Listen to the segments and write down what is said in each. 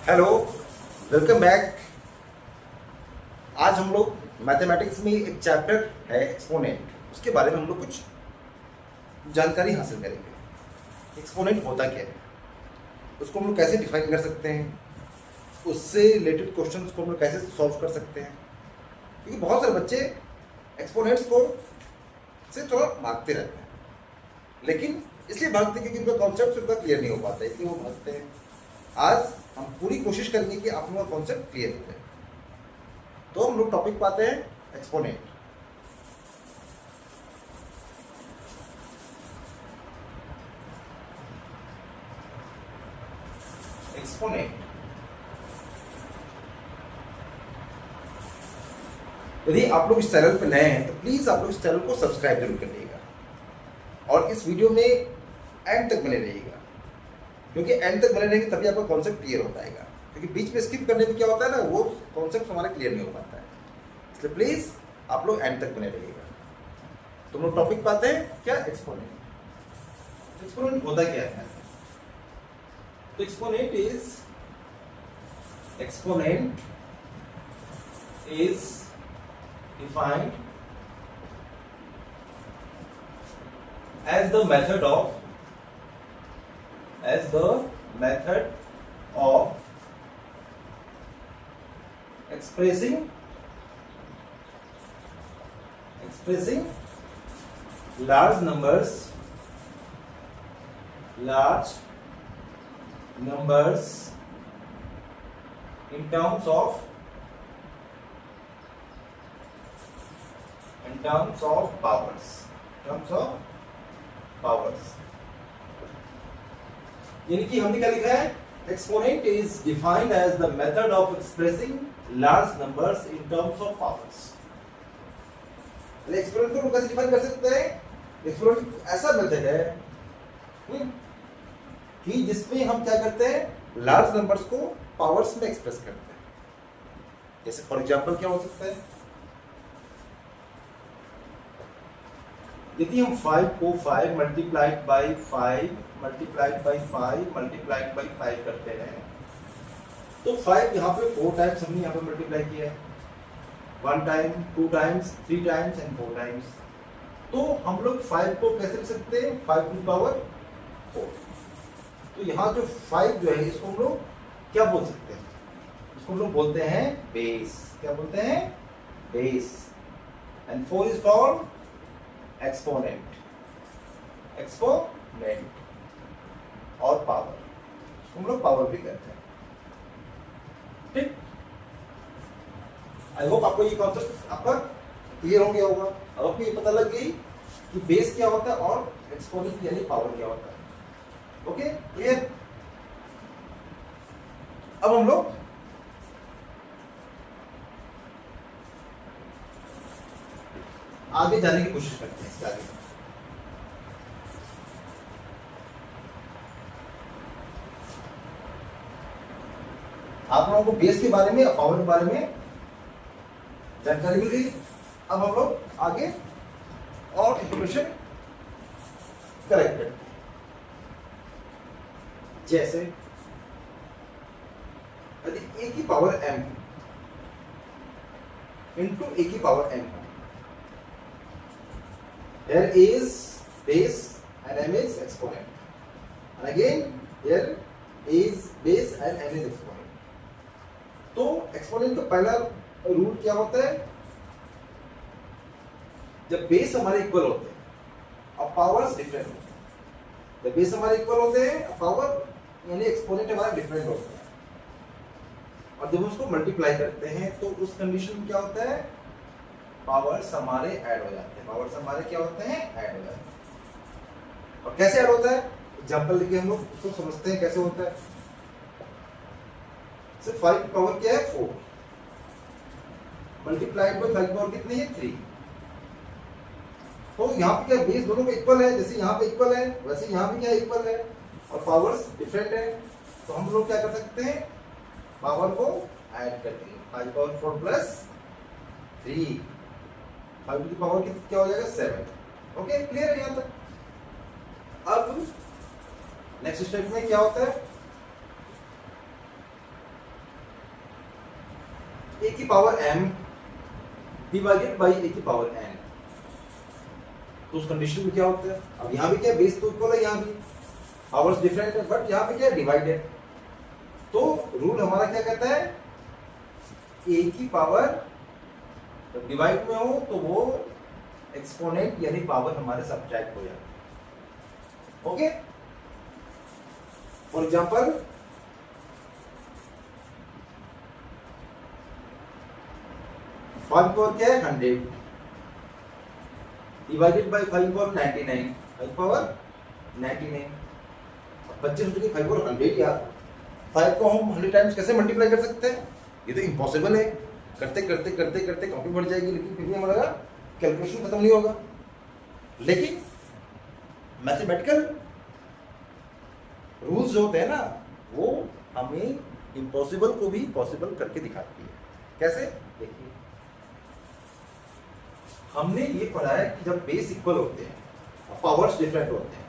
Hello, welcome back. आज हम लोग मैथमेटिक्स में एक चैप्टर है एक्सपोनेंट, उसके बारे में हम लोग कुछ जानकारी हासिल करेंगे। एक्सपोनेंट होता क्या है, उसको हम लोग कैसे डिफाइन कर सकते हैं, उससे रिलेटेड क्वेश्चंस को हम लोग कैसे सॉल्व कर सकते हैं। क्योंकि बहुत सारे बच्चे एक्सपोनेंट्स को से थोड़ा भागते रहते हैं, लेकिन इसलिए भागते हैं क्योंकि उनका कॉन्सेप्ट उनका क्लियर नहीं हो पाता है, इसलिए वो भागते हैं। आज हम पूरी कोशिश करेंगे कि आप लोगों का कॉन्सेप्ट क्लियर हो जाए। तो हम लोग टॉपिक पाते हैं एक्सपोनेंट। एक्सपोनेंट, यदि आप लोग इस चैनल पर नए हैं तो प्लीज आप लोग इस चैनल को सब्सक्राइब जरूर करिएगा और इस वीडियो में एंड तक बने रहिएगा, क्योंकि एंड तक बने रहेंगे तभी आपका कॉन्सेप्ट क्लियर हो पाएगा। क्योंकि बीच में स्किप करने में क्या होता है ना, वो कॉन्सेप्ट हमारा क्लियर नहीं हो पाता है। इसलिए प्लीज आप लोग एंड तक बने रहिएगा। तो हम लोग टॉपिक पाते हैं क्या, एक्सपोनेंट। एक्सपोनेंट होता क्या है? तो exponent is defined as the method of expressing large numbers in terms of powers। यानी कि हमने क्या लिखा है, exponent is defined as the method of expressing large numbers in terms of powers. Exponent को कैसे डिफाइन कर सकते हैं? एक्सपोनेंट ऐसा मेथड है कि जिसमें हम क्या करते हैं, लार्ज नंबर्स को पावर्स में एक्सप्रेस करते हैं। जैसे फॉर एग्जांपल क्या हो सकता है, यदि हम 5 को 5 multiplied by 5 multiplied by 5 multiplied by 5 करते हैं, तो 5 यहाँ पे 4 टाइम्स हमने यहाँ पे मल्टीप्लाई किया है, 1 time, 2 times, 3 times and 4 times. तो हम लोग 5 को कैसे लिख सकते हैं, 5 टू पावर 4। तो यहाँ जो 5 जो है इसको हम लोग क्या बोल सकते हैं, इसको हम लोग बोलते हैं बेस। क्या बोलते हैं? Base. And 4 is called exponent और पावर, हम लोग पावर भी कहते हैं। ठीक, आई होप आपको ये कॉन्सेप्ट आपका क्लियर हो गया होगा। अब आपको ये पता लग गई कि बेस क्या होता है और एक्सपोनेंट यानी पावर क्या होता है। Okay, clear. अब हम लोग आगे जाने की कोशिश करते हैं। इसके आगे आप लोगों को बेस के बारे में, पावर के बारे में जानकारी मिल गई। अब हम लोग आगे और इंफॉर्मेशन कलेक्ट करते हैं। जैसे यदि a की पावर m इंटू a की power m, here is base and m is exponent, and again here is base and m is exponent। तो एक्सपोनेंट का पहला रूल क्या होता है, जब बेस हमारे इक्वल होते हैं और पावर्स डिफरेंट होते हैं। जब बेस हमारे इक्वल होते हैं और पावर यानी एक्सपोनेंट हमारा डिफरेंट होता है, और जब उसको मल्टीप्लाई करते हैं तो उस कंडीशन में क्या होता है, पावर्स हमारे ऐड हो जाते हैं। पावर्स हमारे क्या होते हैं, ऐड हो जाते हैं। और कैसे ऐड होता है, एग्जांपल लेके हम लोग उसको समझते हैं कैसे होता है। सिर्फ 5 की पावर क्या है, 4 मल्टीप्लाइड बाई 5 की पावर कितनी है, 3। तो यहाँ पे क्या बेस दोनों का इक्वल है, जैसे यहाँ पे इक्वल है वैसे यहाँ पे क्या इक्वल है, और पावर्स डिफरेंट है। तो हम लोग क्या कर सकते हैं, पावर को ऐड करते हैं। 5 पावर 4 प्लस 3, 5 की पावर क्या हो जाएगा, 7। ओके, क्लियर है यहाँ तक। अब नेक्स्ट स्टेप में क्या होता है, ए की पावर m डिवाइडेड बाई ए की पावर n, तो उस कंडीशन में क्या होता है? अब यहाँ भी क्या बेस तो इक्वल है, यहाँ भी पावर्स डिफरेंट है, बट यहाँ पे क्या डिवाइड है, तो रूल हमारा क्या कहता है? ए की पावर जब डिवाइड में हो तो वो एक्सपोनेंट यानी पावर हमारे सब्ट्रैक्ट हो जाए। ओके, फॉर एग्जाम्पल 5 पावर क्या है? 100 डिवाइडेड बाई 5 पावर 99, 5 पावर 99। अब बच्चे सोचेंगे 5 पावर 100 यार, 5 को हम 100 टाइम्स कैसे मल्टीप्लाई कर सकते हैं? ये तो इम्पॉसिबल है। करते करते करते करते कॉपी बढ़ जाएगी, लेकिन फिर भी हमारा कैलकुलेशन खत्म नहीं होगा। लेकिन मैथमेटिकल रूल्स जो होते हैं ना, वो हमें इम्पॉसिबल को भी पॉसिबल करके दिखाती है। कैसे? देखिए, हमने ये पढ़ा है कि जब बेस इक्वल होते हैं और पावर्स डिफरेंट होते हैं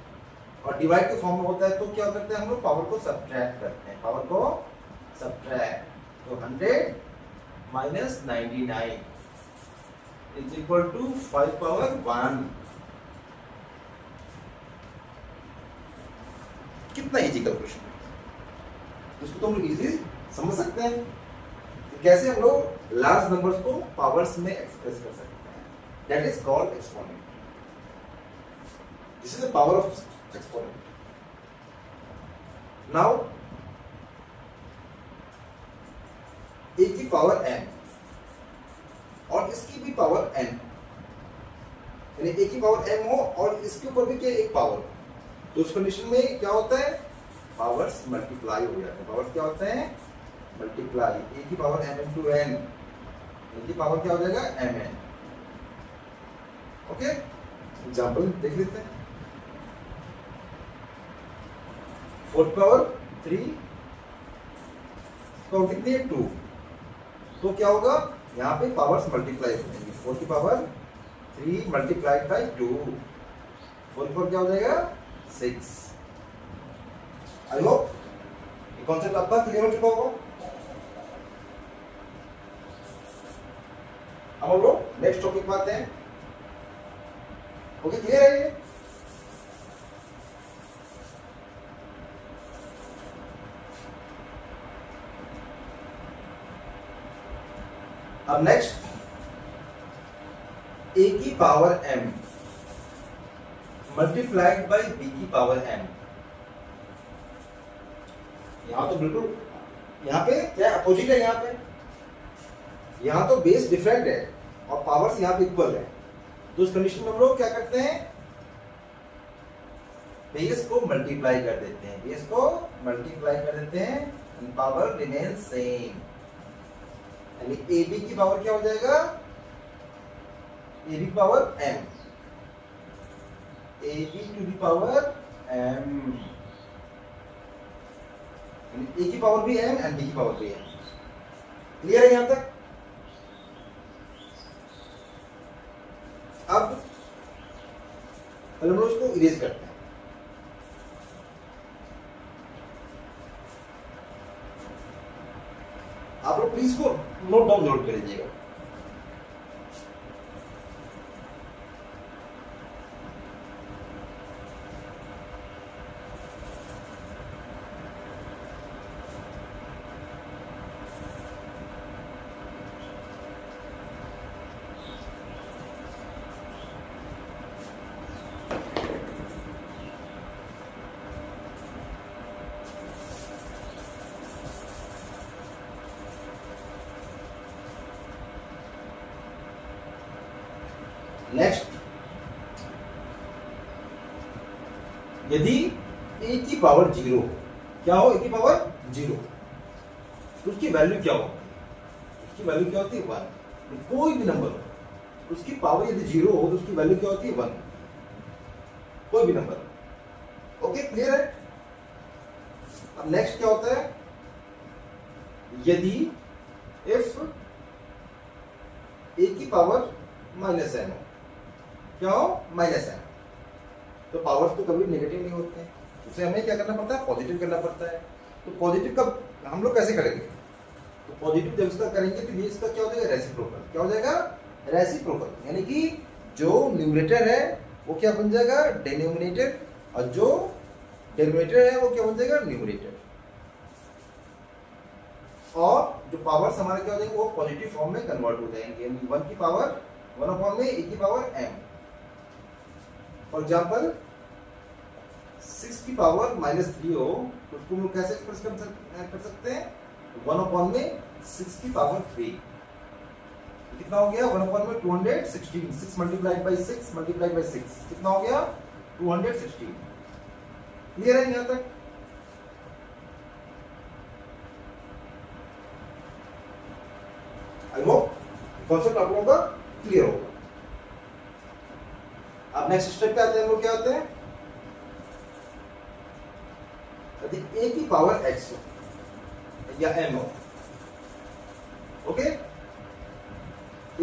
और डिवाइड के फॉर्म में होता है, तो क्या करते हैं हम लोग? पावर को सब्ट्रैक्ट करते हैं, पावर को सब्ट्रैक्ट। तो 100 minus 99 is equal to 5 power 1। कितना इजी कैलकुलेशन है, इसको तो हम लोग इजीली समझ सकते हैं कि कैसे हम लोग लार्ज नंबर्स को पावर्स में एक्सप्रेस कर सकते हैं। That is called exponent. This is the power of exponent. Now a की पावर n और इसकी भी पावर n, यानी ए की पावर m हो और इसके ऊपर भी क्या एक पावर, तो उस कंडीशन में क्या होता है? पावर्स मल्टीप्लाई हो जाते हैं। पावर्स क्या होते हैं? मल्टीप्लाई। ए की पावर m इंटू n, ए की पावर क्या हो जाएगा? mn। ओके, एग्जाम्पल देख लेते हैं। 4 पावर 3 तो कितनी है? 2। तो क्या होगा? यहाँ पे पावर्स मल्टीप्लाई हो जाएंगे। 4 की पावर 3 मल्टीप्लाइड बाई 2, 4 की पावर क्या हो जाएगा? 6। आई होप ये कॉन्सेप्ट आपका क्लियर हो चुका होगा। अब हम लोग नेक्स्ट टॉपिक पर आते हैं। ओके, क्लियर है ये? अब नेक्स्ट, ए की power m multiplied by B की पावर m। यहां तो बिल्कुल, यहां पे क्या अपोजिट है? यहां तो बेस डिफरेंट है और पावर्स यहां पे इक्वल है, तो उस कंडीशन में हम लोग क्या करते हैं? बेस को मल्टीप्लाई कर देते हैं, बेस को मल्टीप्लाई कर देते हैं एंड पावर रिमेन सेम। यानी ए बी की पावर क्या हो जाएगा? ए बी की power m, A B to the power m, A की पावर भी m एंड बी की पावर भी m। क्लियर है यहां तक? अब हम लोग उसको इरेज करते हैं। आप लोग प्लीज को नोट डाउन जरूर कर लीजिएगा। नेक्स्ट, यदि ए की पावर 0 क्या हो? ए की पावर 0, तो उसकी वैल्यू क्या होती है? उसकी वैल्यू क्या होती है? 1। कोई भी नंबर हो, उसकी पावर यदि 0 हो तो उसकी वैल्यू क्या होती है? 1। कोई भी नंबर। ओके, क्लियर है? अब नेक्स्ट क्या होता है? यदि इफ ए की पावर माइनस n हो, क्या हो? माइनस n, तो पावर्स तो कभी नेगेटिव नहीं होते हैं, उसे हमें क्या करना पड़ता है? पॉजिटिव करना पड़ता है। तो पॉजिटिव का हम लोग कैसे करेंगे? तो पॉजिटिव जब इसका करेंगे तो ये इसका क्या हो जाएगा, रेसिप्रोकल। क्या हो जाएगा, रेसिप्रोकल, यानी कि जो न्यूमरेटर है वो क्या बन जाएगा, डिनोमिनेटर, और जो डिनोमिनेटर है वो क्या बन जाएगा, न्यूमरेटर। और जो पावर्स हमारे क्या हो जाएंगे, वो पॉजिटिव फॉर्म में कन्वर्ट हो जाएंगे, यानी 1 की पावर 1 अपॉन में e की पावर m। फॉर एग्जाम्पल 6 की पावर -3 हो तो उसको हम लोग कैसे एक्सप्रेस कर सकते हैं, 1 अपॉन में 6 की पावर 3। कितना हो गया, 1 अपॉन में 216, 6 मल्टीप्लाइड बाई 6 मल्टीप्लाइड बाई 6 कितना हो गया, 216। क्लियर है यहां तक? आई होप कॉन्सेप्ट आप लोगों का क्लियर होगा। अब नेक्स्ट स्टेप पे आते हैं, हम लोग क्या आते हैं, यदि a की पावर x हो या m हो, okay,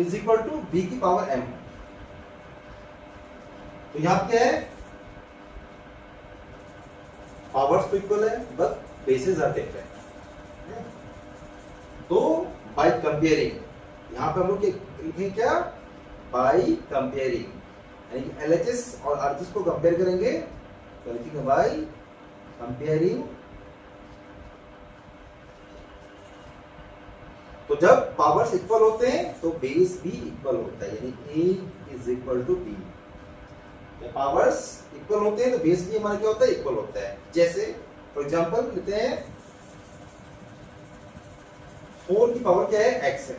is equal to b की पावर m। तो यहां क्या है, पावर्स तो इक्वल है बट बेसिस आर डिफरेंट। तो बाय कंपेयरिंग यहां पे हम लोग लिखेंगे क्या, बाय कंपेयरिंग, यानी कि LHS और RHS को कंपेयर करेंगे तो लिखेंगे बाय कंपेयरिंग। तो जब पावर्स इक्वल होते हैं तो बेस भी इक्वल होता है, यानी A is equal to B। जब पावर्स इक्वल होते हैं तो बेस भी हमारा क्या होता है, इक्वल होता है। जैसे फॉर एग्जांपल लेते हैं 4 की पावर क्या है, x है,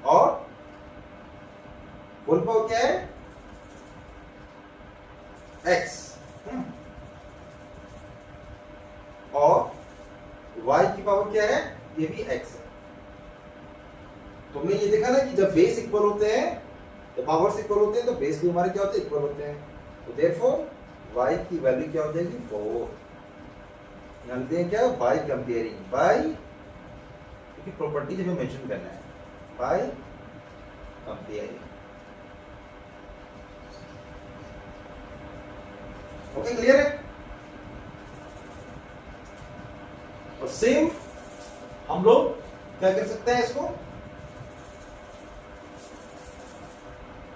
और 4 की पावर क्या है, x, और y की पावर क्या है, ये भी x है। तुमने ये देखा ना कि जब बेस इक्वल होते हैं, जब पावर्स इक्वल होते हैं तो बेस भी हमारे क्या होते हैं, इक्वल होते हैं। तो देयरफॉर y की वैल्यू क्या हो जाएगी, 4। जानते हैं क्या, बाय कंपेयरिंग, बाय की प्रॉपर्टीज हमें मेंशन करना है, बाय कंपेयरिंग। ओके, क्लियर है? और सेम हम लोग क्या कर सकते हैं इसको,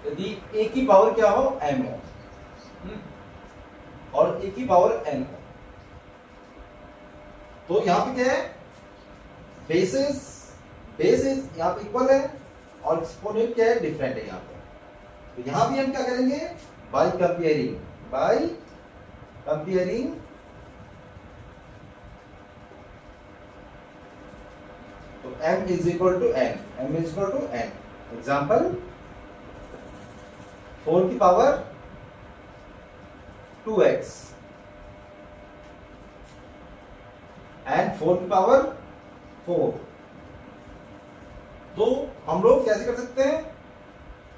यदि a की पावर क्या हो, m हो, और a की पावर n हो, तो यहां पे क्या है, बेसिस यहां पे इक्वल है और एक्सपोनेंट क्या है, डिफरेंट है यहां पे। तो यहां भी हम क्या करेंगे, बाय कंपेयरिंग, बाय कंपेयरिंग तो m is equal to n, m is equal to n। Example 4 की पावर 2x एंड 4 की पावर 4। तो हम लोग कैसे कर सकते हैं,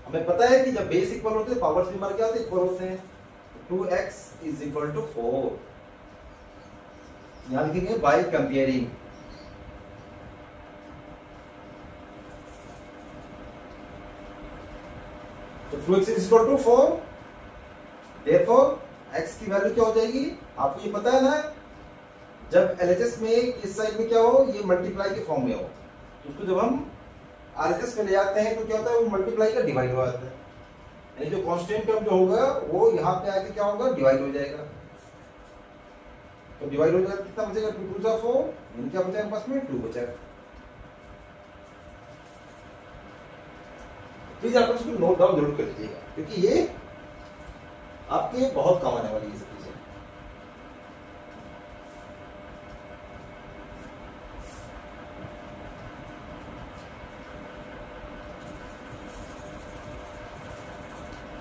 हमें पता है कि जब बेस इक्वल होते हैं पावर्स भी हमारे क्या होते हैं, इक्वल होते हैं। 2x इज इक्वल टू 4, यहां लिखेंगे बाय कंपेयरिंग। तो 2x is equal to 4, therefore x की वैल्यू क्या हो जाएगी, आपको ये पता है ना, जब LHS में इस साइड में क्या हो, ये मल्टीप्लाई के फॉर्म में हो, तो उसको जब हम RHS में ले जाते हैं तो क्या होता है, वो मल्टीप्लाई का डिवाइड हो जाता है, यानी जो कांस्टेंट टर्म जो होगा वो यहाँ पे आके क्या होगा, डिवाइड हो जाएगा। तो डिवाइड हो जाएगा, कितना बचेगा, 2 2 जा 4, यानी क्या बचेगा पास में, 2 बचेगा। प्लीज आप इसको नोट डाउन जरूर कर लीजिएगा, क्योंकि ये आपके बहुत काम आने वाली है।